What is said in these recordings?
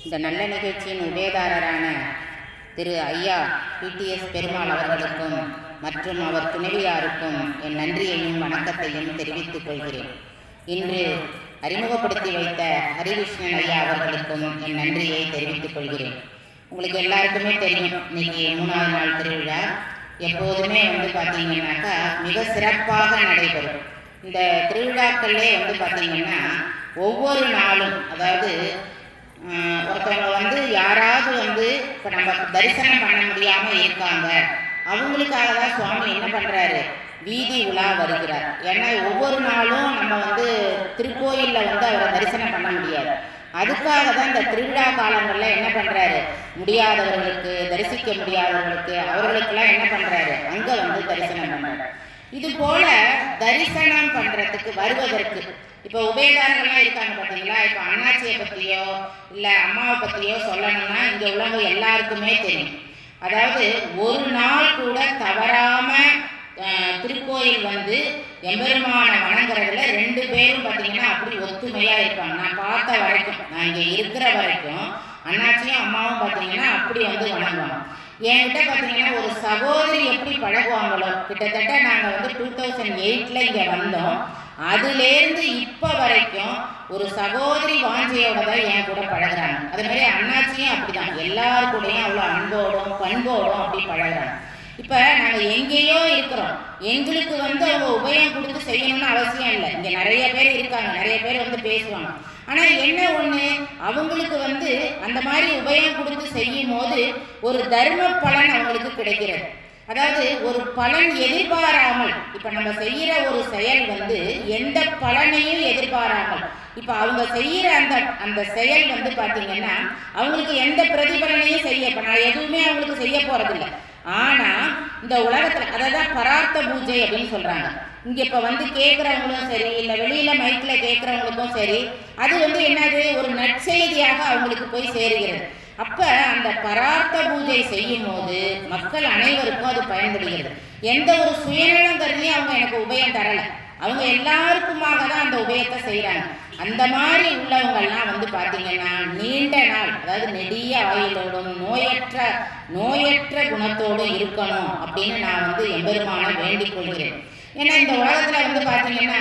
இந்த நல்ல நிகழ்ச்சியின் உபயதாரரான திரு ஐயா பிடிஎஸ் பெருமாள் அவர்களுக்கும் மற்றும் அவர் துணைவியாருக்கும் என் நன்றியையும் வணக்கத்தையும் தெரிவித்துக் கொள்கிறேன். இன்று அறிமுகப்படுத்தி வைத்த ஹரிகிருஷ்ணன் ஐயா அவர்களுக்கும் என் நன்றியை தெரிவித்துக் கொள்கிறேன். உங்களுக்கு எல்லாருக்குமே தெரியும், இன்னைக்கு 3வது நாள் திருவிழா. எப்போதுமே பார்த்தீங்கன்னாக்கா மிக சிறப்பாக நடைபெறும். இந்த திருவிழாக்கள்லே பார்த்தீங்கன்னா ஒவ்வொரு நாளும், அதாவது ஒருத்தவங்க யாராவது இப்போ நம்ம தரிசனம் பண்ண முடியாமல் இருக்காங்க, அவங்களுக்காக தான் சுவாமி என்ன பண்ணுறாரு, வீதி உலா வருகிறார். ஏன்னா ஒவ்வொரு நாளும் நம்ம திருக்கோயிலில் அவரை தரிசனம் பண்ண முடியாது. அதுக்காக தான் இந்த திருவிழா காலங்களில் என்ன பண்ணுறாரு, முடியாதவர்களுக்கு, தரிசிக்க முடியாதவர்களுக்கு, அவர்களுக்கெல்லாம் என்ன பண்ணுறாரு, அங்கே தரிசனம் பண்ணுறாரு. இது போல தரிசனம் பண்ணுறதுக்கு வருவதற்கு இப்போ உபயதாரங்கள்லாம் இருக்காங்க பார்த்தீங்களா. இப்போ அண்ணாச்சியை பற்றியோ இல்லை அம்மாவை பற்றியோ சொல்லணும்னா இங்கே உள்ளவங்க எல்லாருக்குமே தெரியும். அதாவது ஒரு நாள் கூட தவறாமல் திருக்கோயில் எம்பெருமான வணங்குறதுல 2 பேரும் பார்த்தீங்கன்னா அப்படி ஒத்துமையாக இருப்பாங்க. நான் பார்த்த வரைக்கும், நான் இங்கே இருக்கிற வரைக்கும் அண்ணாச்சியும் அம்மாவும் பார்த்தீங்கன்னா அப்படி வணங்குவாங்க. என்கிட்ட பார்த்தீங்கன்னா ஒரு சகோதரி எப்படி பழகுவாங்களோ, கிட்டத்தட்ட நாங்கள் 2008 இங்கே வந்தோம், அதுலேருந்து இப்போ வரைக்கும் ஒரு சகோதரி வாஞ்சையோட தான் என் கூட பழகுறாங்க. அது மாதிரி அண்ணாச்சியும் அப்படிதான், எல்லாரு கூடயும் அவ்வளோ அன்போடும் பண்போடும் அப்படி பழகுறாங்க. இப்போ நாங்கள் எங்கேயோ இருக்கிறோம், எங்களுக்கு அவங்க உபயம் கொடுத்து செய்யணும்னு அவசியம் இல்லை. இங்கே நிறைய பேர் இருக்காங்க, நிறைய பேர் பேசுவாங்க. ஆனால் என்ன ஒன்று, அவங்களுக்கு அந்த மாதிரி உபயம் கொடுத்து செய்யும் போது ஒரு தர்ம பலன் அவங்களுக்கு கிடைக்கிறது. அதாவது ஒரு பலன் எதிர்பாராமல், இப்போ நம்ம செய்கிற ஒரு செயல் எந்த பலனையும் எதிர்பாராமல், இப்போ அவங்க செய்கிற அந்த செயல் பார்த்தீங்கன்னா அவங்களுக்கு எந்த பிரதிபலனையும் செய்ய, இப்போ நான் எதுவுமே அவங்களுக்கு செய்ய போகிறதில்லை. ஆனால் இந்த உலகத்தில் அதான் பரார்த்த பூஜை அப்படின்னு சொல்கிறாங்க. இங்கே இப்போ கேட்குறவங்களும் சரி, இல்லை வெளியில் மைக்கில் கேட்குறவங்களுக்கும் சரி, அது என்னது, ஒரு நற்செய்தியாக அவங்களுக்கு போய் சேருகிறது. அப்போ அந்த பரார்த்த பூஜை செய்யும் போது மக்கள் அனைவருக்கும் அது பயன்படுகிறது. எந்த ஒரு சுயநலம் கருதியும் அவங்க எனக்கு உபயம் தரலை, அவங்க எல்லாருக்குமாக தான் அந்த உபயத்தை செய்கிறாங்க. அந்த மாதிரி உள்ளவங்கள்லாம் பார்த்தீங்கன்னா நீண்ட நாள், அதாவது நெடிய ஆயுளோடும் நோயற்ற குணத்தோடும் இருக்கணும் அப்படின்னு நான் எம்பெருமான வேண்டிக் கொள்கிறேன். ஏன்னா இந்த உலகத்தில் பார்த்தீங்கன்னா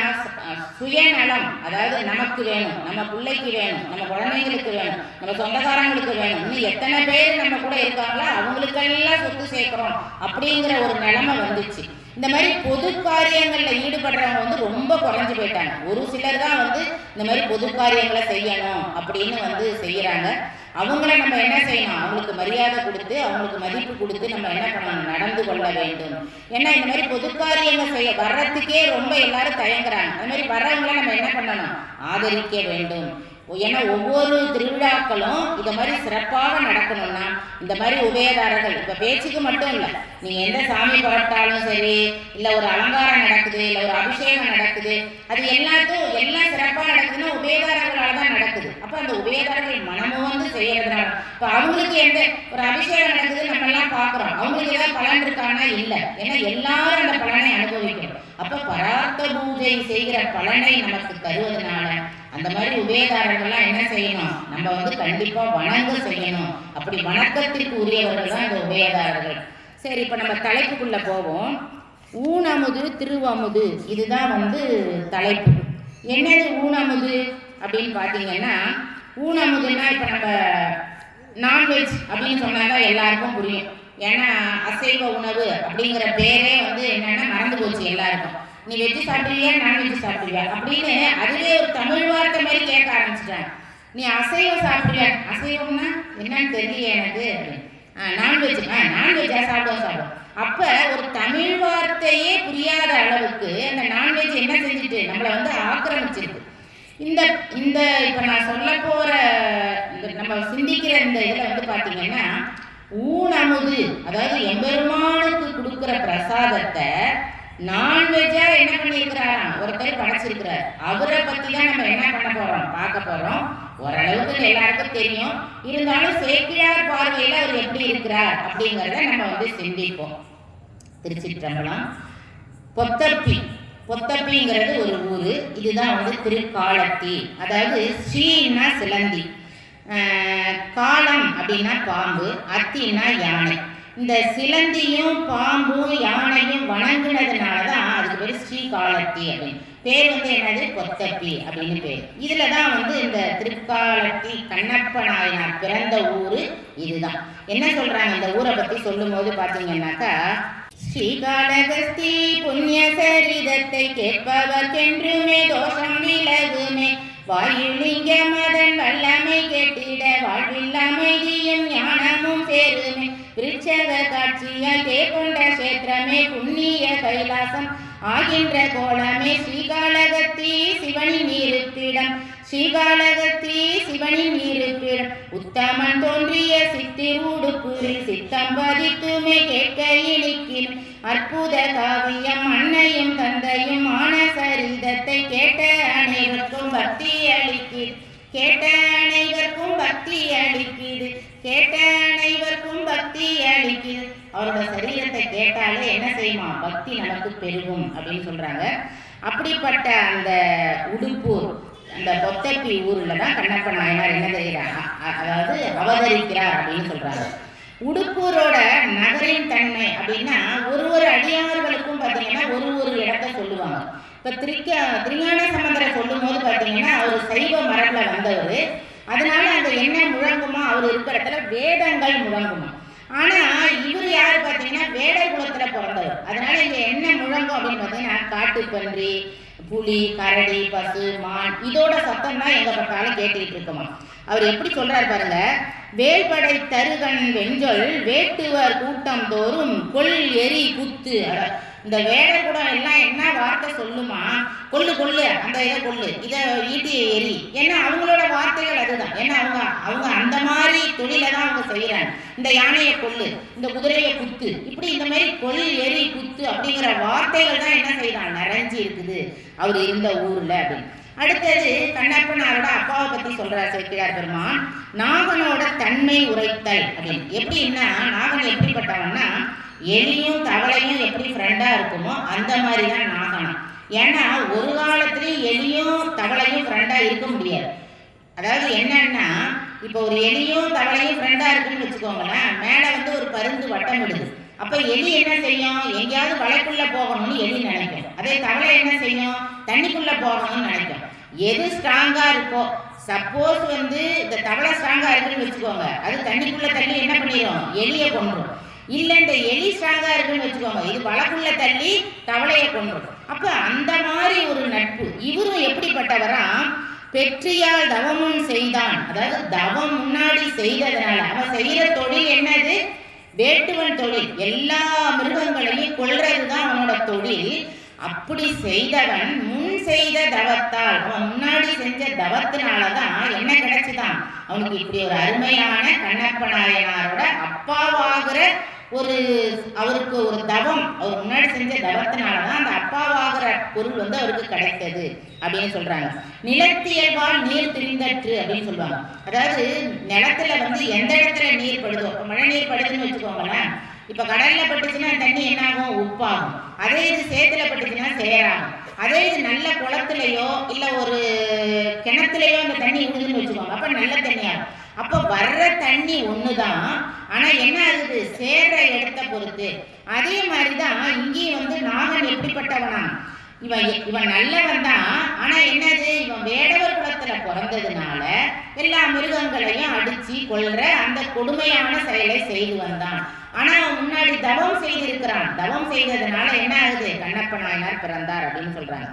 சுயநலம், அதாவது நமக்கு வேணும், நம்ம பிள்ளைக்கு வேணும், நம்ம குழந்தைங்களுக்கு வேணும், நம்ம சொந்தக்காரங்களுக்கு வேணும், இன்னும் எத்தனை பேர் நம்ம கூட இருக்காங்களோ அவங்களுக்கெல்லாம் சொத்து சேர்க்குறோம் அப்படிங்கிற ஒரு நிலைமை வந்துச்சு. இந்த மாதிரி பொது காரியங்களில் ஈடுபடுறவங்க ரொம்ப குறைஞ்சி போயிட்டாங்க. ஒரு சிலர் தான் இந்த மாதிரி பொது காரியங்களை செய்யணும் அப்படின்னு செய்கிறாங்க. அவங்கள நம்ம என்ன செய்யணும், அவங்களுக்கு மரியாதை கொடுத்து, அவங்களுக்கு மதிப்பு கொடுத்து நம்ம என்ன பண்ணணும், நடந்து கொள்ள வேண்டும். ஏன்னா இந்த மாதிரி பொது காரியங்கள் செய்ய வர்றதுக்கே ரொம்ப எல்லாரும் தயங்குறாங்க. அது மாதிரி வர்றவங்களை நம்ம என்ன பண்ணணும், ஆதரிக்க வேண்டும். ஏன்னா ஒவ்வொரு திருவிழாக்களும் இந்த மாதிரி சிறப்பாக நடக்கணும்னா இந்த மாதிரி உபயதாரர்கள், இப்போ பேச்சுக்கு மட்டும் இல்லை, நீங்கள் எந்த சாமி புரட்டாலும் சரி, இல்லை ஒரு அலங்காரம் நடக்குது, இல்லை ஒரு அபிஷேகம் நடக்குது, அது எல்லாம் சிறப்பாக நடக்குதுன்னா உபயதாரர்களால் தான் நடக்குது. அப்போ அந்த உபயதாரர்கள் மனமும் செய்யறதுனால இப்போ அவங்களுக்கு எந்த ஒரு அபிஷேகம் நடக்குது நம்ம எல்லாம் பார்க்குறோம், அவங்களுக்கு ஏதாவது பலன் இருக்காங்கன்னா இல்லை. ஏன்னா எல்லாரும் அந்த பலனை அனுபவிக்கணும். அப்போ பரார்த்த பூஜை செய்கிற பலனை நமக்கு தருவதனால அந்த மாதிரி உபயதாரர்கள்லாம் என்ன செய்யணும், நம்ம கண்டிப்பாக வணங்க செய்யணும். அப்படி வணக்கத்திற்கு உரியவர்கள் தான் இந்த உபயதாரர்கள். சரி, இப்போ நம்ம தலைப்புக்குள்ளே போவோம். ஊனமுது திருவமுது, இதுதான் தலைப்பு. என்னது ஊனமுது அப்படின்னு பார்த்தீங்கன்னா, ஊனமுதுன்னா இப்போ நம்ம நான்வெஜ் அப்படின்னு சொன்னாதான் எல்லாருக்கும் புரியும். ஏன்னா அசைவ உணவு அப்படிங்கிற பேரே என்னன்னா மறந்து போச்சு எல்லாருக்கும். நீ வெஜ்ஜு சாப்பிடுவியா, நான்வெஜ் சாப்பிடுவியா அப்படின்னு அதுவே ஒரு தமிழ் வார்த்தை மாதிரி கேட்க ஆரம்பிச்சிட்டாங்க. நீ அசைவம் சாப்பிடுவியா, அசைவம்னா என்னன்னு தெரியல எனக்கு, நான்வெஜ்ஜா சாப்பிடுவோம். அப்போ ஒரு தமிழ் வார்த்தையே புரியாத அளவுக்கு அந்த நான்வெஜ் என்ன செஞ்சுட்டு நம்மளை ஆக்கிரமிச்சிருக்கு. இந்த இந்த இப்போ நான் சொல்ல போகிற நம்ம சிந்திக்கிற இந்த இதில் பார்த்தீங்கன்னா ஊனமுது, அதாவது எம்பெருமானுக்கு கொடுக்குற பிரசாதத்தை நான்வெஜ்ஜா என்ன பண்ணியிருக்கிறாராம், ஒருத்தர் படைச்சிருக்கிறார். அவரை பற்றி தான் நம்ம என்ன பண்ண போகிறோம், பார்க்க போகிறோம். ஓரளவுக்கு எல்லாருக்கும் தெரியும், இருந்தாலும் சேக்கிழார் பார்வையில் அவர் எப்படி இருக்கிறார் அப்படிங்கிறத நம்ம சிந்திப்போம். திருச்சிற்றம்பலம். பொத்தப்பிங்கிறது ஒரு ஊர். இதுதான் திருக்காலத்தி, அதாவது ஸ்ரீன்னா சிலந்தி. காலம் அப்படின்னா பாம்பு, அத்தின்னா யானை. இந்த சிலந்தியும் பாம்பும் யானையும் வணங்குனதுனால தான் அதுக்கு பேர் ஸ்ரீகாலத்தி அப்படின்னு பேர். என்னது, கொத்தப்பி அப்படின்னு பேர். இதுல தான் இந்த திருக்காலத்தி கண்ணப்ப நாயனார் பிறந்த ஊரு இதுதான். என்ன சொல்றாங்க இந்த ஊரை பத்தி சொல்லும் போது பாத்தீங்கன்னாக்கா, ஸ்ரீகாளஹஸ்தி புண்ணிய சரிதத்தை கேட்பவர்க்கென்றுமே தோஷம் விலகுமே, வாயுலிங்க மதன் வல்லமை கேட்டிட வாழ்வில் அமைதியும் ஞானமும் சேருமே, விருட்சக காட்சியால் தேர்கொண்ட கஷேத்திரமே புண்ணிய கைலாசம் ஆகின்ற கோலமே, ஸ்ரீகாளஹஸ்தி சிவனின் இருப்பிடம், ஸ்ரீகாளஹஸ்தி சிவனின் இருப்பிடம், உத்தமன் தோன்றிய சித்திரூடுப்புரில் சித்தம் பதித்துமே கேட்க இனிக்கினும், அற்புத காவியம் அன்னையும் தந்தையும் ஆன சரிதத்தை கேட்ட அனைவருக்கும் பக்தி அளிக்கிறது, கேட்ட அனைவருக்கும் பக்தி அளிக்கிறது, கேட்ட அனைவருக்கும் பக்தி அளிக்கிறது. அவரோட சரீரத்தை கேட்டாலே என்ன செய்யுமா, பக்தி நமக்கு பெருகும் அப்படின்னு சொல்றாங்க. அப்படிப்பட்ட அந்த உடுப்பூர் அந்த கொத்தப்பி ஊர்ல தான் கண்ணப்ப நாயனார் என்ன செய்கிறார், அதாவது அவதரிக்கிறார் அப்படின்னு சொல்றாங்க. உடுப்பூரோட நகரின் தன்மை அப்படின்னா ஒரு அடியார்களுக்கும் பார்த்தீங்கன்னா ஒரு இடத்த சொல்லுவாங்க. இப்போ திருஞான சம்பந்தரை சொல்லும் போது பார்த்தீங்கன்னா அவர் சைவ மரபில் வந்தவர், அதனால அந்த என்ன முழங்குமா அவர் இருக்கிற இடத்துல வேதங்கள் முழங்குமா. ஆனால் இவர் யார் பார்த்தீங்கன்னா வேடர் குலத்தில் பிறந்தவர், அதனால இங்கே என்ன முழங்கும் அப்படின்னு பார்த்தீங்கன்னா காட்டுப்பன்றி, புலி, கரடி, பசு, மான் இதோட சத்தம் தான் எங்க பட்டாலும் கேட்டுக்கிட்டு இருக்குமா. அவர் எப்படி சொல்றாரு பாருங்க, வேல்படை தருகன் வெஞ்சொல் வேட்டுவர் கூட்டம் தோறும் கொல் எரி குத்து. இந்த வேடர் கூட எல்லாம் என்ன வார்த்தை சொல்லுமா, கொள்ளு கொள்ளு, அந்த இதை கொள்ளு, இதை ஈட்டியை எரி, ஏன்னா அவங்களோட வார்த்தைகள் அதுதான். ஏன்னா அவங்க அந்த மாதிரி தொழிலை தான் அவங்க செய்யறாங்க. இந்த யானையை கொள்ளு, இந்த குதிரையை குத்து, இப்படி இந்த மாதிரி கொல் எரி குத்து அப்படிங்கிற வார்த்தைகள் தான் என்ன செய்யறாங்க, நிறைஞ்சி இருக்குது அவர் இருந்த ஊர்ல அப்படின்னு. அடுத்தது கண்ணப்பனாரோட அப்பாவை பத்தி சொல்றார் சேர்க்கிறார் பெருமான். நாகனோட தன்மை உரைத்தல் அப்படின்னு. எப்படின்னா நாகன் எப்படிப்பட்டவன்னா, எலியும் தவளையும் எப்படி ஃப்ரெண்டா இருக்குமோ அந்த மாதிரி தான் நாகனம். ஏன்னா ஒரு காலத்துலயும் எலியும் தவளையும் ஃப்ரெண்டா இருக்க முடியாது. அதாவது என்னன்னா, இப்போ ஒரு எலியும் தவளையும் ஃப்ரெண்டா இருக்குன்னு வச்சுக்கோங்களேன், மேல ஒரு பருந்து வட்டம் விடுது. அப்ப எலி என்ன செய்யும், எங்கேயாவது வலைக்குள்ள போகணும்னு எலி நினைக்கும். அதே தவளை என்ன செய்யும், தண்ணிக்குள்ள போகணும்னு நினைக்கும். எது ஸ்ட்ராங்கா இருக்கோ, சப்போஸ் இந்த தவளை ஸ்ட்ராங்கா இருக்குன்னு வச்சுக்கோங்க, அது தண்ணிக்குள்ள தள்ளி என்ன பண்ணிடும், எலியை கொன்றும். இல்ல இந்த எலி ஸ்ட்ராங்கா இருக்குன்னு வச்சுக்கோங்க, இது வலைக்குள்ள தள்ளி தவளையை கொன்றும். அப்ப அந்த மாதிரி ஒரு நட்பு. இவரும் எப்படிப்பட்டவரா, பெற்றியால் தவமும் செய்தான். அதாவது தவம் முன்னாடி செய்ததுனால அவன் செய்யற தொழில் என்னது, வேட்டுவன் தொழில். எல்லா மிருகங்களையும் கொல்றதுதான் அவனோட தொழில். அப்படி செய்தவன் முன் செய்த தவத்தால், அவன் முன்னாடி செஞ்ச தவத்தினாலதான் என்ன கிடைச்சுதான், அவனுக்கு இப்படி ஒரு அருமையான கண்ணப்ப நாயனாரோட அப்பாவாகிற அவருக்கு ஒரு தவம், அவர் முன்னாடி செஞ்ச தவத்தினாலதான் அந்த அப்பாவாகிற பொருள் அவருக்கு கிடைத்தது அப்படின்னு சொல்றாங்க. நிலத்தியல்பால் நீர் திரிந்தற்று அப்படின்னு சொல்லுவாங்க. அதாவது நிலத்துல எந்த இடத்துல நீர் படுதோ, மழை நீர் படுதுன்னு வச்சுக்கோங்களேன், இப்ப கடல்ல பட்டுச்சுன்னா தண்ணி என்ன ஆகும், உப்பாகும். அதே இது சேத்துல பட்டுச்சுன்னா சேராகும். அதே இது நல்ல குளத்துலயோ இல்ல ஒரு கிணத்துலயோ அந்த தண்ணி ஊதுன்னு வச்சுக்கோங்க, அப்ப நல்ல தண்ணி ஆகும். அப்ப வர்ற தண்ணி ஒண்ணுதான், ஆனா என்ன ஆகுது, சேர்ற இடத்த பொறுத்து. அதே மாதிரிதான் இங்கேயும் நாகன் எப்படிப்பட்டவனா, இவன் நல்லவன் தான், ஆனா என்னது, இவன் வேடவர் குலத்துல பிறந்ததுனால எல்லா மிருகங்களையும் அடிச்சு கொள்ற அந்த கொடுமையான செயலை செய்து வந்தான். ஆனா அவன் முன்னாடி தவம் செய்திருக்கிறான். தவம் செய்ததுனால என்ன ஆகுது, கண்ணப்ப நாயனார் பிறந்தார் அப்படின்னு சொல்றாங்க.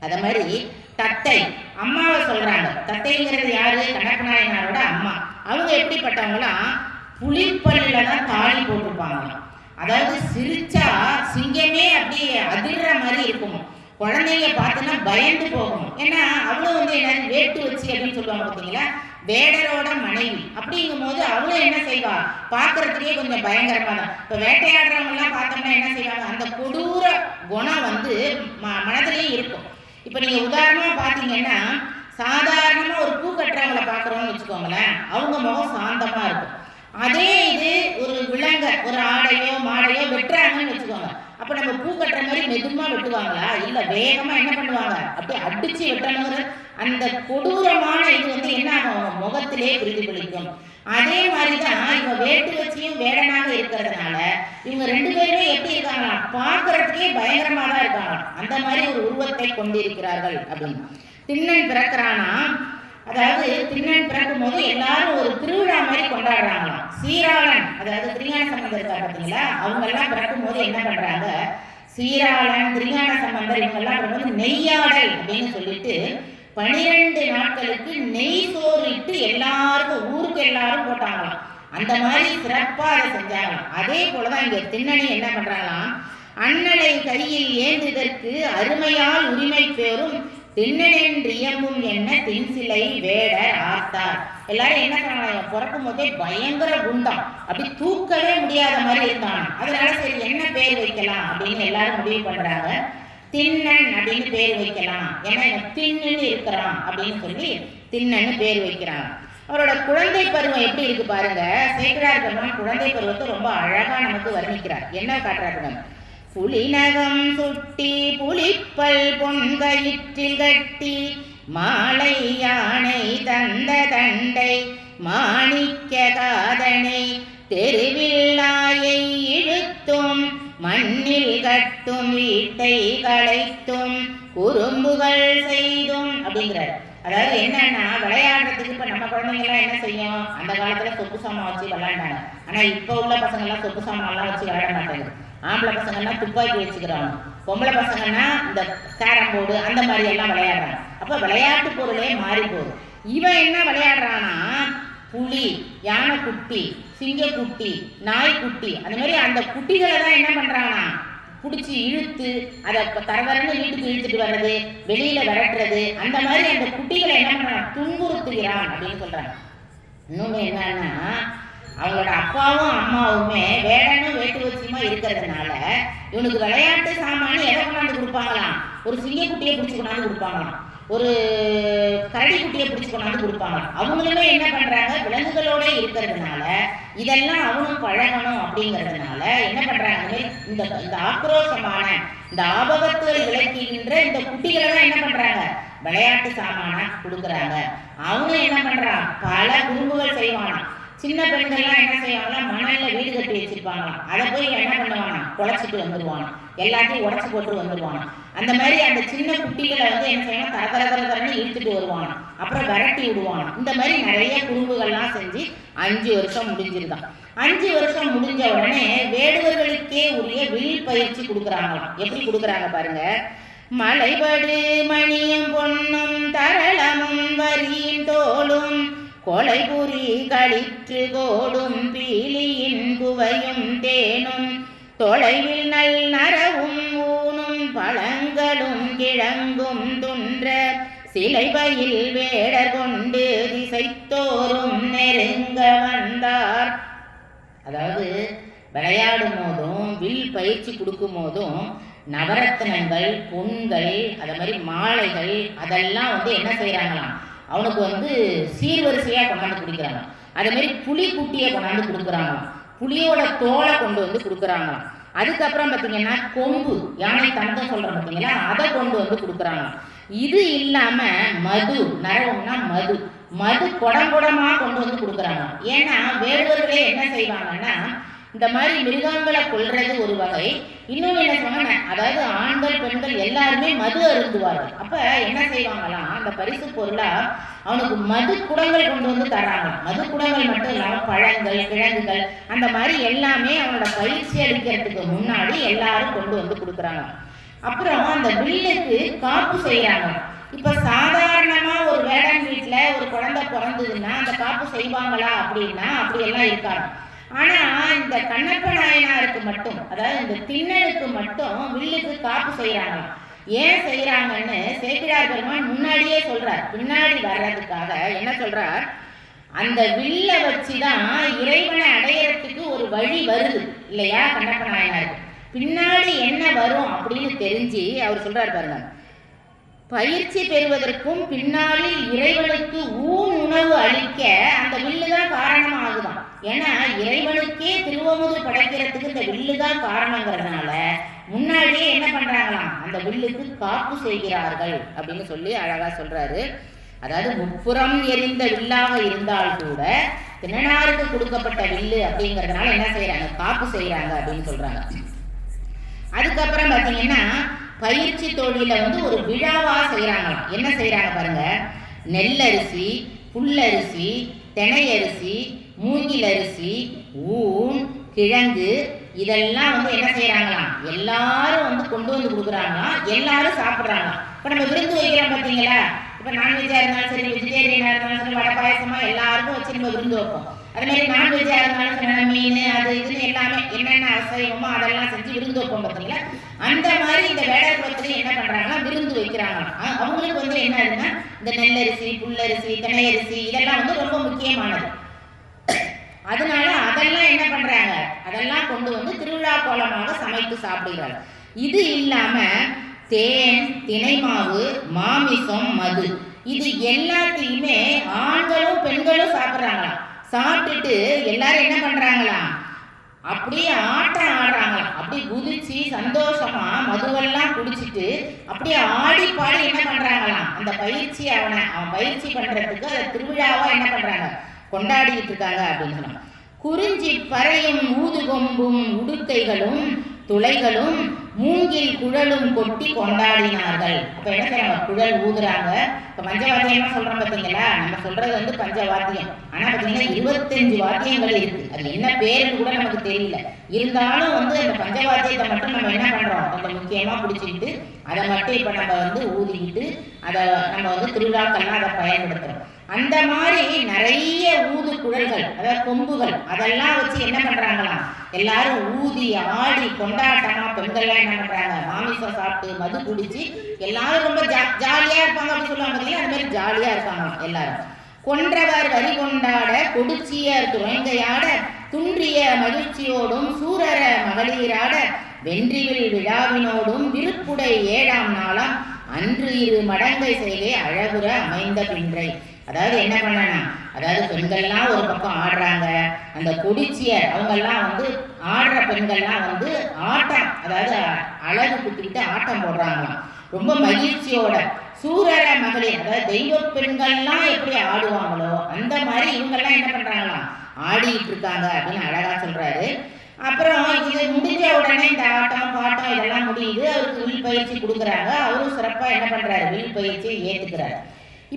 அத மாதிரி தத்தை அம்மாவை சொல்றாங்க. தத்தைங்கிறது யாரு, கண்ணப்ப நாயனாரோட அம்மா. அவங்க எப்படிப்பட்டவங்களாம், புலிப்பல்ல தான் தாலி போட்டிருப்பாங்க. அதாவது சிரிச்சா சிங்கமே அப்படியே அதிர்ற மாதிரி இருக்கும். குழந்தைங்க பார்த்தோன்னா பயந்து போகணும். ஏன்னா அவளும் என்ன வேட்டு வச்சு அப்படின்னு சொல்லுவாங்க பார்த்தீங்களா, வேடரோட மனைவி. அப்படிங்கும் போது அவளும் என்ன செய்வா, பார்க்கறதுக்கே கொஞ்சம் பயங்கரமா தான். இப்போ வேட்டையாடுறவங்க எல்லாம் பார்த்தோம்னா என்ன செய்வாங்க, அந்த கொடூர குணம் மனதிலையும் இருக்கும். இப்போ நீங்க உதாரணமா பார்த்தீங்கன்னா, சாதாரணமா ஒரு பூ கட்டுறவங்களை பார்க்குறோம்னு வச்சுக்கோங்களேன், அவங்க முகம் சாந்தமா இருக்கும். அதே இது ஒரு விலங்க ஒரு ஆடையோ மாடையோ வெட்டுறாங்கன்னு வச்சுக்கோங்க, அப்ப நம்ம பூ கட்டுற மாதிரி மெதுமா வெட்டுவாங்களா? இல்ல வேகமா என்ன பண்ணுவாங்க, அப்படியே அடிச்சு வெட்டணுங்கிற அந்த கொடூரமான இது என்ன ஆகும், முகத்திலே பிரதிபலிக்கும். அதே மாதிரிதான் இவங்க வேட்டு வச்சியும் வேடனாக இருக்கிறதுனால இவங்க ரெண்டு பேருமே எப்படி இருக்காங்களா, பார்க்கறதுக்கே பயங்கரமா தான் இருக்காங்க. அந்த மாதிரி ஒரு உருவத்தை கொண்டிருக்கிறார்கள் அப்படின்னு. திண்ணன் பிறக்கிறானா, அதாவது திண்ணன் பிறக்கும் போது எல்லாரும் ஒரு திருவிழா மாதிரி கொண்டாடுறாங்களாம். சீராளன், அதாவது திருஞான சம்பந்தர் இருக்கா பார்த்தீங்களா, அவங்க எல்லாம் பிறக்கும் போது என்ன பண்றாங்க, சீராளன் திருஞான சம்பந்தர் இவங்க எல்லாம் பிறக்கும்போது நெய்யாடல் அப்படின்னு சொல்லிட்டு 12 நாட்களுக்கு நெய் சோறு இட்டு எல்லாருக்கும் ஊருக்கு எல்லாரும் போட்டாங்களாம். அந்த மாதிரி சிறப்பா அதை செஞ்சாங்களாம். அதே போலதான் இங்க திண்ணனி என்ன பண்றாங்களாம், அண்ணலை கையில் ஏந்துதற்கு அருமையால் உரிமை பேரும் திண்ணனென்றியம்பும் என்ன தின்சிலை வேடர் ஆர்த்தார். எல்லாரும் என்ன சொன்னாங்க, பிறக்கும் போதே பயங்கர குண்டம், அப்படி தூக்கவே முடியாத மாதிரி இருந்தாங்க. அதனால சரி என்ன பேர் வைக்கலாம் அப்படின்னு எல்லாரும் முடிவு பண்றாங்க. திண்ணன் அப்படின்னு பேர் வைக்கலாம், ஏன்னா திண்ணுன்னு இருக்கிறான் அப்படின்னு சொல்லி திண்ணன்னு பேர் வைக்கிறாங்க. அவரோட குழந்தை பருவம் எப்படி இருக்கு பாருங்க. சேக்கிழார் பெருமான் குழந்தை பருவத்தை ரொம்ப அழகா நமக்கு வர்ணிக்கிறார். என்ன காட்டுறாருங்க, புலிநகம் சுட்டி புலிப்பல் பொன்கயிற்றில் கட்டி மாலை யானை தந்த தண்டை மாணிக்க காதனை தெருவில் நாயை இழுத்தும் மண்ணில் கட்டும் வீட்டை களைத்தும் குறும்புகள் செய்தும் அப்படிங்கிறார். அதாவது என்னன்னா, விளையாடுறதுக்கு இப்ப நம்ம குழந்தைங்க எல்லாம் என்ன செய்யும், அந்த காலத்துல சொப்பு சாமான் வச்சு விளையாண்டாங்க. ஆனா இப்ப உள்ள பசங்க எல்லாம் சொப்பு சாமான் எல்லாம் வச்சு விளையாட மாட்டாங்க. ஆம்பளை பசங்கன்னா துப்பாக்கி வச்சுக்கிறாங்க, பொம்பளை பசங்கன்னா இந்த கேரம் போர்டு அந்த மாதிரி எல்லாம் விளையாடுறாங்க. அப்ப விளையாட்டு பொருளே மாறி போகுது. இவன் என்ன விளையாடுறானா, புலி, யானை குட்டி, சிங்கக்குட்டி, நாய்க்குட்டி, அந்த மாதிரி அந்த குட்டிகளை தான் என்ன பண்றானா பிடிச்சி இழுத்து அதை தரவரன்னு வீட்டுக்கு இழுத்துட்டு வர்றது, வெளியில விரட்டுறது, அந்த மாதிரி அந்த குட்டிகளை என்ன பண்றான், துன்புறுத்துகிறான் அப்படின்னு சொல்றாங்க. இன்னொன்னு என்னன்னா, அவங்களோட அப்பாவும் அம்மாவுமே வேடனும் வேட்டு வச்சுமா இருக்கிறதுனால இவனுக்கு விளையாட்டு சாமானு எதை கொண்டாந்து கொடுப்பாங்களாம், ஒரு சிங்கக்குட்டியை பிடிச்சி கொண்டாந்து கொடுப்பாங்களாம், ஒரு கரடி குட்டியை பிடிச்சி கொண்டாந்து கொடுப்பாங்க. அவங்களுமே என்ன பண்றாங்க, விலங்குகளோட இருக்கிறதுனால இதெல்லாம் அவனும் பழகணும் அப்படிங்கிறதுனால என்ன பண்றாங்க, இந்த ஆக்ரோஷமான இந்த ஆபத்துகள் விளக்குகின்ற இந்த குட்டிகளை தான் என்ன பண்றாங்க, விளையாட்டு சாமான கொடுக்குறாங்க. அவனும் என்ன பண்றான், பல குறும்புகள் செய்வானா. சின்ன பெண்கள்லாம் என்ன செய்வாங்களா, மணல்ல வீடு கட்டி வச்சிருப்பாங்களாம், அதை போய் என்ன பண்ணுவானா, குழைச்சிட்டு வந்துடுவானா, எல்லாத்தையும் உடச்சு போட்டு வந்துடுவானா. அந்த மாதிரி அந்த சின்ன குட்டிகளை என்ன செய்யணும், தரன்னு இழுத்துட்டு வருவானா, அப்புறம் விரட்டி விடுவானா. இந்த மாதிரி நிறைய குறும்புகள்லாம் செஞ்சு 5 வருஷம் முடிஞ்சிருதான். 5 வருஷம் முடிஞ்ச உடனே வேடுவர்களுக்கே உரிய வில் பயிற்சி கொடுக்குறாங்களாம். எப்படி கொடுக்குறாங்க பாருங்க, மலைபடு மணியும் பொன்னும் தரளமும் வரியும் தோளும் கொலைபுரி களிற்று கோடும் பீலியின் குவையும் தேனும் தொலைவில் நல் நரவும் ஊனும் பழங்களும் கிழங்கும் துன்ற சிலைபயில் வேடர் கொண்டு திசைத்தோறும் நெருங்க வந்தார். அதாவது விளையாடும் போதும் வில் பயிற்சி கொடுக்கும் போதும் நவரத்னங்கள், பொன்கள், அதே மாதிரி மாலைகள் அதெல்லாம் என்ன செய்யறாங்களாம், அவனுக்கு சீர்வரிசையா கொண்டாந்து கொடுக்குறாங்க. அதே மாதிரி புலி குட்டியை கொண்டாந்து கொடுக்குறாங்களாம், புலியோட தோலை கொண்டு கொடுக்குறாங்களாம். அதுக்கப்புறம் பார்த்தீங்கன்னா கொம்பு, யானை தந்தம் சொல்றோம் பார்த்தீங்களா, அதை கொண்டு கொடுக்குறாங்க. இது இல்லாம மது, நரவம்னா மது, மது குடமா கொண்டு கொடுக்குறாங்க. ஏன்னா வேடுவர்களே என்ன செய்வாங்கன்னா, இந்த மாதிரி மிருகங்களை கொல்றது ஒரு வகை, இன்னொன்று என்ன சொல்லுவாங்க, அதாவது ஆண்கள் பெண்கள் எல்லாருமே மது அருந்துவார்கள். அப்ப என்ன செய்வாங்களாம், அந்த பரிசு பொருளா அவனுக்கு மது குடங்கள் கொண்டு தர்றாங்க. மது குடங்கள் மட்டும் இல்லாம பழங்கள், கிழங்குகள், அந்த மாதிரி எல்லாமே அவனோட பயிற்சி அளிக்கிறதுக்கு முன்னாடி எல்லாரும் கொண்டு கொடுக்குறாங்க. அப்புறம் அந்த வில்லுக்கு காப்பு செய்யறாங்க. இப்ப சாதாரணமா ஒரு வேடன் வீட்டுல ஒரு குழந்தை பிறந்ததுன்னா அந்த காப்பு செய்வாங்களா அப்படின்னா அப்படி எல்லாம் இருக்காங்க. ஆனா இந்த கண்ணப்ப நாயனாருக்கு மட்டும், அதாவது இந்த திண்ணனுக்கு மட்டும் வில்லுக்கு காப்பு செய்யறாங்க. ஏன் செய்யறாங்கன்னு சேக்கிழார் பெருமான் முன்னாடியே சொல்றார். பின்னாடி வர்றதுக்காக என்ன சொல்றார், அந்த வில்ல வச்சுதான் இறைவனை அடையறதுக்கு ஒரு வழி வருது இல்லையா கண்ணப்ப நாயனாருக்கு. பின்னாடி என்ன வரும் அப்படின்னு தெரிஞ்சு அவர் சொல்றார் பாருங்க, பயிற்சி பெறுவதற்கும் பின்னாளில் இறைவனுக்கு ஊன் உணவு அளிக்க அந்த வில்லுதான் காரணம் ஆகுதான். ஏன்னா இறைவனுக்கே திருவமுது படைக்கிறதுக்கு இந்த வில்லு தான் காரணங்கிறதுனால முன்னாடியே என்ன பண்றாங்களாம், அந்த வில்லுக்கு காப்பு செய்கிறார்கள் அப்படின்னு சொல்லி அழகா சொல்றாரு. அதாவது முப்புறம் எரிந்த வில்லாக இருந்தால் கூட திண்ணனாருக்கு கொடுக்கப்பட்ட வில்லு அப்படிங்கிறதுனால என்ன செய்யறாங்க, காப்பு செய்யறாங்க அப்படின்னு சொல்றாங்க. அதுக்கப்புறம் பாத்தீங்கன்னா பயிற்சி தொழில வந்து ஒரு விழாவா செய்யறாங்களாம். என்ன செய்யறாங்க பாருங்க, நெல்லரிசி, புல்லரிசி, திணையரிசி, மூங்கில் அரிசி, ஊன், கிழங்கு இதெல்லாம் வந்து என்ன செய்யறாங்களாம், எல்லாரும் வந்து கொண்டு வந்து கொடுக்குறாங்களாம், எல்லாரும் சாப்பிட்றாங்களாம். இப்போ நம்ம விருந்து வைக்கிறோம் பார்த்தீங்களா, இப்போ நான்வெஜ்ஜாக இருந்தாலும் சரி, வெஜிடேரியனாக இருந்தாலும் சரி, வடை பாயசமா எல்லாருக்கும் வச்சு நம்ம விருந்து வைப்போம். அதே மாதிரி நான்வெஜ்ஜாக இருந்தாலும் சரி, மீன் அது இதுன்னு எல்லாமே என்னென்ன அசைவமோ அதெல்லாம் செஞ்சு விருந்து வைப்போம் பார்த்தீங்களா. அந்த மாதிரி இந்த வேடர் குலத்துலையும் என்ன பண்ணுறாங்கன்னா விருந்து வைக்கிறாங்களாம். அவங்களுக்கு வந்து என்ன ஆகுதுன்னா இந்த நெல்லரிசி, புல்லரிசி, திணையரிசி இதெல்லாம் வந்து ரொம்ப முக்கியமானது. அதனால அதெல்லாம் என்ன பண்றாங்க, அதெல்லாம் கொண்டு வந்து திருவிழா கோலமாக சமைத்து சாப்பிடுகிறாங்க. இது இல்லாம தேன், திணைமாவு, மாமிசம், மது இது எல்லாத்தையுமே ஆண்களும் பெண்களும் சாப்பிட்றாங்களாம். சாப்பிட்டுட்டு எல்லாரும் என்ன பண்றாங்களாம், அப்படியே ஆட்டம் ஆடுறாங்களாம். அப்படி குதிச்சு சந்தோஷமா மதுவெல்லாம் குடிச்சிட்டு அப்படியே ஆடி பாடி என்ன பண்றாங்களாம், அந்த பயிற்சி அவன் பயிற்சி பண்றதுக்கு அந்த திருவிழாவா என்ன பண்றாங்க, கொண்டாடிட்டு இருக்காங்க அப்படின்னு சொன்னாங்க. குறிஞ்சி பறையும் ஊதுகொம்பும் உடுக்கைகளும் துளைகளும் மூங்கில் குழலும் கொட்டி கொண்டாடினார்கள். அப்ப என்ன செய்யறாங்க, குழல் ஊதுறாங்க. இப்ப பஞ்சவாத்தியம் சொல்றோம் பார்த்தீங்களா, நம்ம சொல்றது வந்து பஞ்சவாத்தியம். ஆனா பார்த்தீங்கன்னா 25 வாத்தியங்கள் இருக்கு. அது என்ன பேருன்னு கூட நமக்கு தெரியல. இருந்தாலும் வந்து அந்த பஞ்சவாத்தியத்தை மட்டும் நம்ம என்ன பண்றோம், கொஞ்சம் முக்கியமா பிடிச்சிக்கிட்டு அதை மட்டும் இப்ப நம்ம வந்து ஊதிக்கிட்டு அதை நம்ம வந்து திருவிழாக்கள்லாம் அதை பயன்படுத்துறோம். அந்த மாதிரி நிறைய ஊது குழல்கள், அதாவது கொம்புகள் அதெல்லாம் வச்சு என்ன பண்றாங்களாம், எல்லாரும் ஊதி ஆடி கொண்டாட்டமா பெண்கள்லாம் என்ன பண்றாங்க, மாமிசம் சாப்பிட்டு மது குடிச்சு எல்லாரும் ரொம்ப ஜாலியா இருப்பாங்க அப்படின்னு சொல்லுவாங்க. அது மாதிரி ஜாலியா இருப்பாங்க எல்லாரும். கொன்றவர் வரி கொண்டாட கொடுச்சியர் துறைங்கையாட துன்றிய மகிழ்ச்சியோடும் சூரர மகளிராட வென்றிவில் விழாவினோடும் விருப்புடை 7ஆம் நாளாம் அன்று இரு மடங்கை செய்கை அழகுற அமைந்த பின்றை. அதாவது என்ன பண்ணணும், அதாவது பெண்கள்லாம் ஒரு பக்கம் ஆடுறாங்க, அந்த கொடிச்சியர் அவங்கெல்லாம் வந்து ஆடுற பெண்கள்லாம் வந்து ஆட்டம், அதாவது அழகு குத்திக்கிட்டு ஆட்டம் போடுறாங்களாம் ரொம்ப மகிழ்ச்சியோட. சூரர மகளிர், அதாவது தெய்வ பெண்கள்லாம் எப்படி ஆடுவாங்களோ அந்த மாதிரி இவங்கெல்லாம் என்ன பண்றாங்களாம், ஆடிட்டு இருக்காங்க அப்படின்னு அழகா சொல்றாரு. அப்புறம் இது முடிஞ்ச உடனே இந்த ஆட்டம் பாட்டம் இதெல்லாம் முடியுது. அவருக்கு வில் பயிற்சி கொடுக்குறாங்க. அவரும் சிறப்பா என்ன பண்றாரு, வில் பயிற்சியை ஏத்துக்கிறாரு.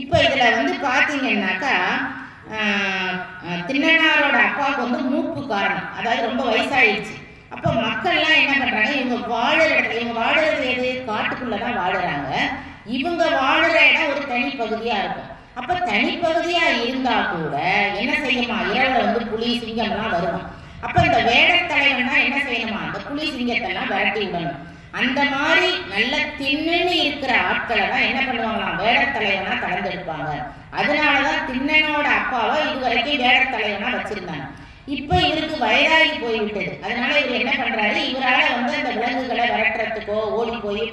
இப்ப இதுல வந்து பாத்தீங்கன்னாக்கா திண்ணனாரோட அப்பாவுக்கு வந்து மூப்பு காரணம், அதாவது ரொம்ப வயசாயிடுச்சு. அப்ப மக்கள்லாம் என்ன பண்றாங்க, இவங்க வாழுறது எது, காட்டுக்குள்ளதான் வாழுறாங்க. இவங்க வாழுற இடம் ஒரு தனி பகுதியா இருக்கும். அப்ப தனிப்பகுதியா இருந்தா கூட என்ன செய்யுமா, இரவுல வந்து புலி சிங்கம்லாம் வருமா. அப்ப இந்த வேடர் தலைவன் தான் என்ன செய்யணுமா, அந்த புலி சிங்கத்தெல்லாம் விரட்டி விடணும். அந்த மாதிரி நல்ல திண்ணுன்னு இருக்கிற ஆட்களை தான் என்ன பண்ணுவாங்களாம், வேடர் தலைவனா கலந்தெடுப்பாங்க. அதனாலதான் திண்ணனோட அப்பாவை இதுவரைக்கும் வேடர் தலைவனா வச்சிருந்தாங்க. இப்ப இவருக்கு வயதாகி போய்விட்டது. அதனால இவர் என்ன பண்றாரு, இவரால வந்து அந்த விலங்குகளை விரட்டுறதுக்கோ ஓடி போய்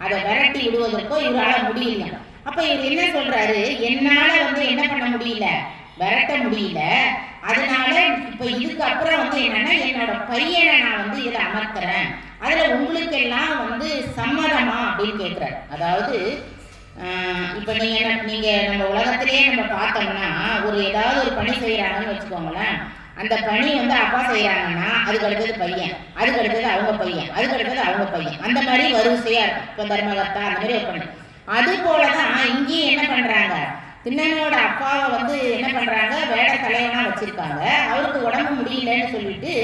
அதை விரட்டி விடுவதற்கோ இவரால முடியல. அப்ப இவர் என்ன சொல்றாரு, என்னால வந்து என்ன பண்ண முடியல, விரட்ட முடியல. அதனால இப்ப இதுக்கு அப்புறம் வந்து என்னன்னா என்னோட பையனை நான் வந்து இதுல அமர்த்துறேன், அதுல உங்களுக்கு எல்லாம் வந்து சம்மதமா அப்படின்னு கேட்கிறாரு. அதாவது இப்ப நீங்க நம்ம உலகத்திலேயே நம்ம பார்த்தோம்னா ஒரு ஏதாவது ஒரு பணி செய்யறாங்கன்னு வச்சுக்கோங்களேன். அந்த பணி வந்து அப்பா செய்யறாங்கன்னா அதுக்கு அடுத்தது பையன், அதுக்கு அடுத்தது அவங்க பையன், அதுக்கு அடுத்தது அவங்க பையன், அந்த மாதிரி வரிசையா இருக்கும். இப்ப தர்மகர்த்தா அந்த மாதிரி ஒரு பண்ணு. அது போலதான் இங்கேயும் என்ன பண்றாங்க, திண்ணனோட அப்பாவை வந்து என்ன பண்றாங்க, வேடர் தலைவனா வச்சிருக்காங்க. அவருக்கு உடம்பு முடியலன்னு சொல்லிட்டு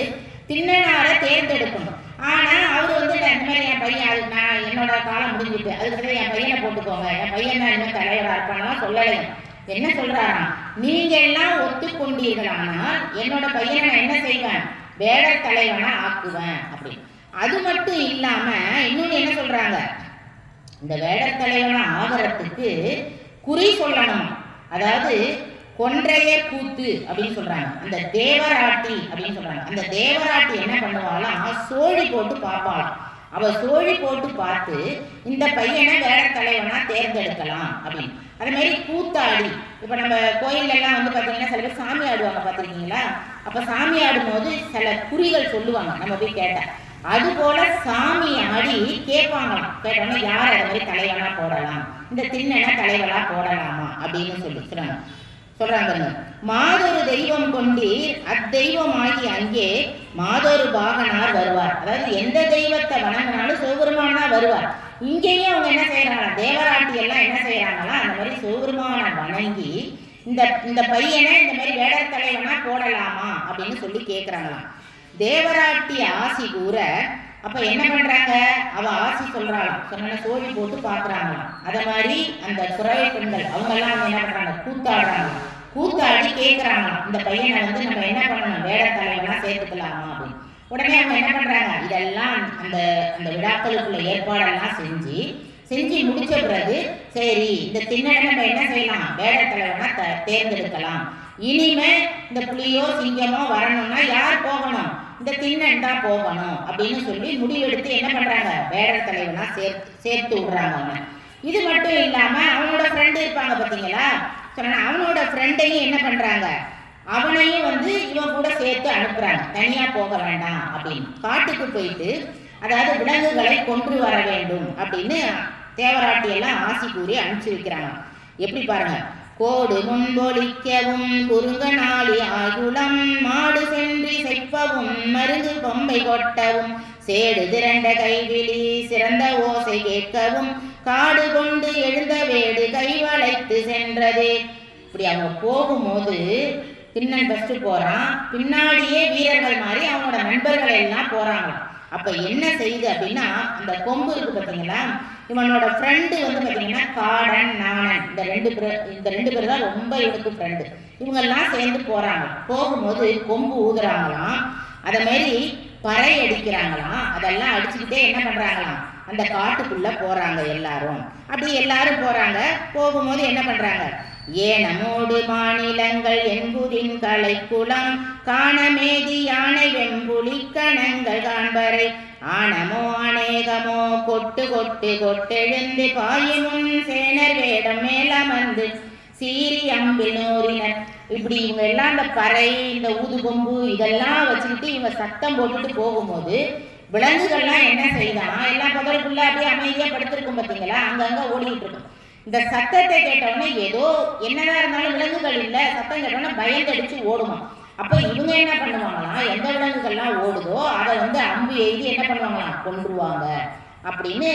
திண்ணனார தேர்ந்தெடுக்கணும். ஆனா அவரு வந்து இந்த மாதிரி என் பையன், அது நான் என்னோட காலம் முடிஞ்சுட்டு அதுக்கு என் பையனை போட்டுக்கோங்க, என் பையன் தான் இன்னும் தலைவரா இருப்பான்லாம் சொல்லலைங்க. என்ன சொல்றாராம், நீங்க எல்லாம் ஒத்துக்கொண்டீர்களானால் என்னோட பையனை நான் என்ன செய்வேன், வேடர் தலைவனா ஆக்குவேன் அப்படின்னு. அது மட்டும் இல்லாம இன்னொன்னு என்ன சொல்றாங்க, இந்த வேடர் தலைவனா ஆகிறதுக்கு குறி சொல்லணும். அதாவது கொன்றைய கூத்து அப்படின்னு சொல்றாங்க, அந்த தேவராட்டி அப்படின்னு சொல்றாங்க. அந்த தேவராட்டி என்ன பண்ணுவாளாம், சோழி போட்டு பார்ப்பாளாம். அவ சோழி போட்டு பார்த்து இந்த பையனை வேற தலைவனா தேர்ந்தெடுக்கலாம் அப்படின்னு. அதே மாதிரி கூத்தாடி, இப்போ நம்ம கோயிலெல்லாம் வந்து பார்த்தீங்கன்னா சில பேர் சாமி ஆடுவாங்க பார்த்துருக்கீங்களா? அப்போ சாமி ஆடும்போது சில குறிகள் சொல்லுவாங்க, நம்ம போய் கேட்டா. அது போல சாமி ஆடி கேட்பாங்களாம். கேட்டோம்னா யார் அதை மாதிரி தலைவனா போடலாம், இந்த திண்ணனை தலைவனா போடலாமா அப்படின்னு சொல்றாங்க. மாதொரு தெய்வம் கொண்டீர் அத்தெய்வமாகி அங்கே மாதொரு பாகனார் வருவார். அதாவது எந்த தெய்வத்தை வணங்கினாலும் சிவபெருமான் தான் வருவார். இங்கேயும் அவங்க என்ன செய்யறாங்க, தேவராட்டி எல்லாம் என்ன செய்யறாங்களா, அந்த மாதிரி சிவபெருமானை வணங்கி இந்த பையனை இந்த மாதிரி வேடர் தலைவனா போடலாமா அப்படின்னு சொல்லி கேட்கிறாங்களாம். தேவராட்டி ஆசி கூற அப்ப என்ன பண்றாங்க, அவ ஆசி சொல்றாளாம். சொன்ன சோழி போட்டு பாக்குறாங்களாம். அத மாதிரி அந்த குறவை பெண்கள் அவங்க எல்லாம் என்ன பண்றாங்க, கூத்தாடுறாங்க. கூத்தாடி கேட்கிறாங்களாம், இந்த பையனை வந்து நம்ம என்ன பண்ணணும், வேட தலைவனா சேர்த்துக்கலாமா அப்படின்னு. உடனே அவங்க என்ன பண்றாங்க, இதெல்லாம் அந்த அந்த விழாக்களுக்குள்ள ஏற்பாடெல்லாம் செஞ்சு முடிச்ச பிறகு சரி இந்த திண்ணனை நம்ம என்ன செய்யலாம், வேட தலைவனா தேர்ந்தெடுக்கலாம். இனிமே இந்த புலியோ சிங்கமோ வரணும்னா யார் போகணும், இந்த திண்ணன் தான் போகணும் அப்படின்னு சொல்லி முடிவெடுத்து என்ன பண்றாங்க, வேடர் தலைவனா சேர்த்து விடுறாங்க அவங்க. இது மட்டும் இல்லாம அவனோட ஃப்ரெண்டு இருப்பாங்க பார்த்தீங்களா, சொன்னா அவனோட ஃப்ரெண்டையும் என்ன பண்றாங்க, அவனையும் வந்து இவன் கூட சேர்த்து அனுப்புறாங்க. தனியா போக வேண்டாம் அப்படின்னு காட்டுக்கு போயிட்டு அதாவது விலங்குகளை கொன்று வர வேண்டும் அப்படின்னு தேவராட்டி எல்லாம் ஆசி கூறி அனுப்பிச்சு வைக்கிறாங்க. எப்படி பாருங்க, கோடு முன்பொழிக்கவும் குறுங்க நாளி ஆகுளம் மாடு சென்றி செப்பவும் மருது பொம்பை கொட்டவும் சேடு திரண்ட கைவிழி சிறந்த ஓசை கேட்கவும் காடு கொண்டு எழுந்த வேடு கைவளைத்து சென்றது. இப்படி அவங்க போகும்போது திண்ணன் ஃபர்ஸ்ட் போறான், பின்னாடியே வீரர்கள் மாதிரி அவனோட நண்பர்கள் எல்லாம் போறாங்க. அப்ப என்ன செய்யுது அப்படின்னா, அந்த கொம்பு இருக்கு பார்த்தீங்களா, இவனோட ஃப்ரெண்டு வந்து பார்த்தீங்கன்னா காடன் நாணன், இந்த ரெண்டு பேர் தான் ரொம்ப இவனுக்கு ஃப்ரெண்டு. இவங்கெல்லாம் சேர்ந்து போறாங்க. போகும்போது கொம்பு ஊதுறாங்களாம், அதை மாதிரி பறை அடிக்கிறாங்களாம். அதெல்லாம் அடிச்சுக்கிட்டே என்ன பண்றாங்களாம், அந்த காட்டுக்குள்ள போறாங்க எல்லாரும். அப்படி எல்லாரும் போறாங்க. போகும்போது என்ன பண்றாங்க, ஏனமோடு மாநிலங்கள் என்புதின் கலைக்குளம் காணமேதி யானை வெம்புலி கணங்கள் காண்பரை ஆனமோ அநேகமோ கொட்டு கொட்டு கொட்டெழுந்து பாயுமுன் சேனர் வேடம் மேலமர்ந்து சீரி அம்பில் நூறினர். இப்படி இவங்க எல்லாம் இந்த பறை இந்த ஊதுகொம்பு இதெல்லாம் வச்சுக்கிட்டு இவங்க சத்தம் போட்டுட்டு போகும்போது விலங்குகள்லாம் என்ன செய்தான், எல்லாம் பகலுக்குள்ள அப்படியே அமைதியா படுத்திருக்கும் பார்த்தீங்களா, அங்கங்க ஓடிக்கிட்டு இருக்கும். இந்த சத்தத்தை கேட்டவுடனே ஏதோ என்னதான் இருந்தாலும் விலங்குகள் இல்லை, சத்தம் கேட்டோன்னா பயந்தடிச்சு ஓடுமா. அப்போ இவங்க என்ன பண்ணுவாங்களாம், எந்த விலங்குகள்லாம் ஓடுதோ அதை வந்து அம்பு எய்தி என்ன பண்ணுவாங்களாம், கொன்றுவாங்க அப்படின்னு